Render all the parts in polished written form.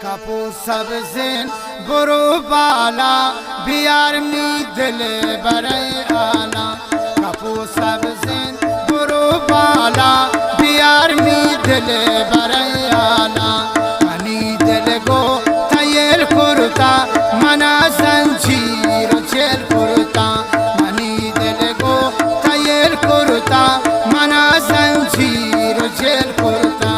kapı sabzin buru bala biyar mi dil bare ala kapı sabzin buru bala biyar mi dil bare ala mani dil go tayel kurta mana zanjir chel kurta mani dil go tayel kurta mana zanjir chel kurta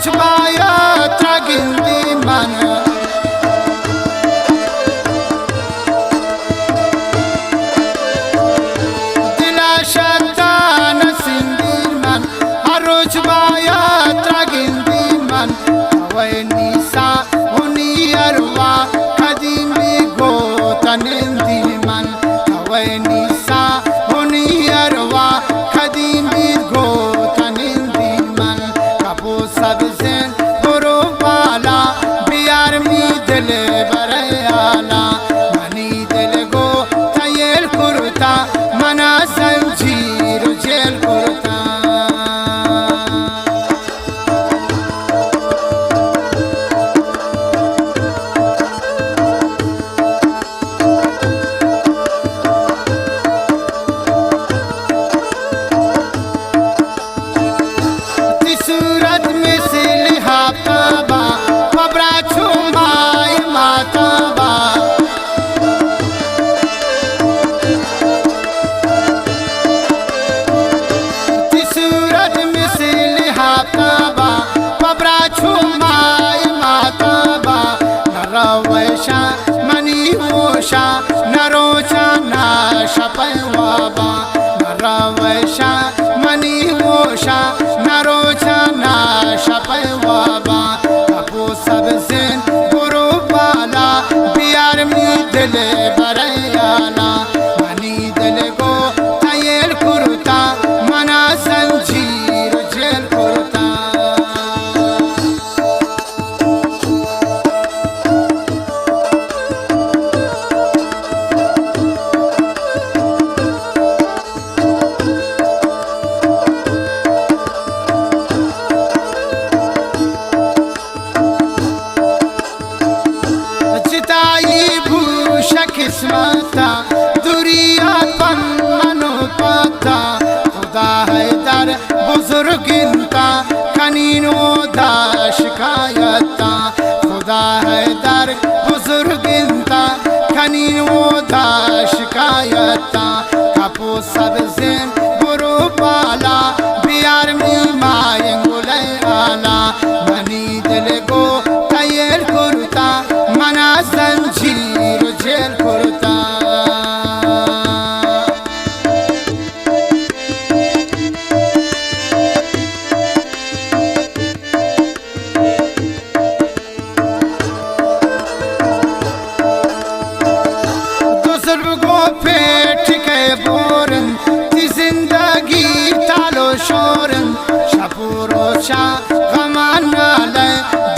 Baya tragindi man dila shatana sindir man haruj baya tragindi man awai nisa uni arwa kadimi go tanindi man awai nisa uni arwa kadimi go tanindi man kapo sabzin buru bala biyar mi dil bare ala mani dil go tayel kurta mana zanjir jel kurta सूरत में से लिहाबा पबरा छुमाई माताबा सूरत में से लिहाबा Pabra छुमाई माताबा नरवैशा money होशा नरोचा ना शपैवाबा नरवैशा money होशा नरोचा ना शपैवाबा kapı sabzin buru bala biyar mi dil bare ala mani dil go tayel kurta mana zanjir jel kurta किस्मता दुरिया पन मनो पाता खुदा है दर बुजुर्गिनता कनीनो दा शिकायता खुदा है दर बुजुर्गिनता कनीनो दा शिकायता kapı sabzin buru bala biyar mi mayengule ala mani dil go tayel kurta mana zanjir jel kurta दूसर को पेट के बोरन ती जिंदगी तालो शोरन शपुरोशा गमानाले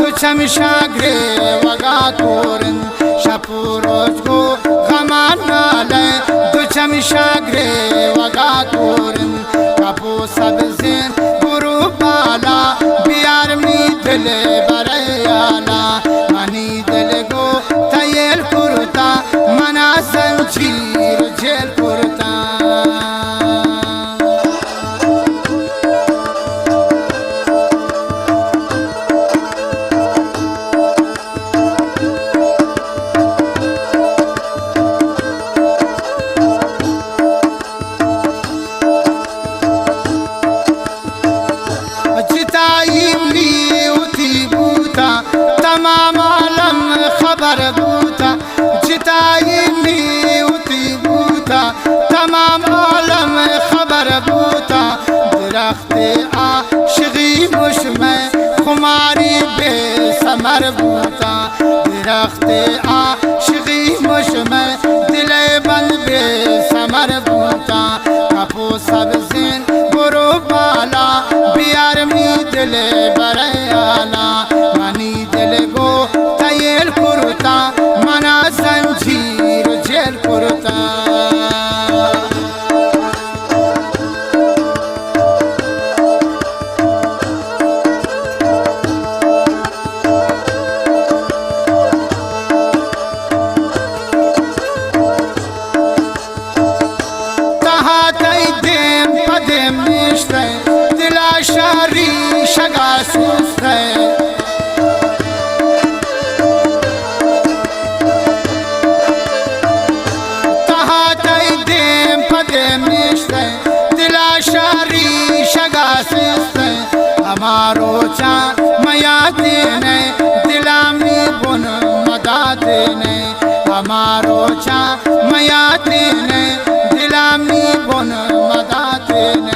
दुचम शागरे वगा कोरन शपुरोज को गमानाले दुचम शागरे वगा कोरन kapı sabzin buru bala biyar mi dil bare ala mani dil go tayel kurta mana zanjir jel kurta तमाम आलम खबर बूता जिताई उती बूता तमाम आलम खबर बूता दरख्ते आशिकी मुश में खुमारी बेसमर बूता दरख्ते आशिकी मुश में दिले बंद बेसमर बूता kapı sabzin buru bala दिल बरयाना मनी दिल गो तयल कुर्ता मना जंजीर जेल कुर्ता शारी शगा सुस्ते तहा तई देम पदे मिश्ते दिला शारी शगा सुस्ते हमारो चा मया देने दिला में बुन मदा देने हमारो चा मया देने दिला में बुन मदा देने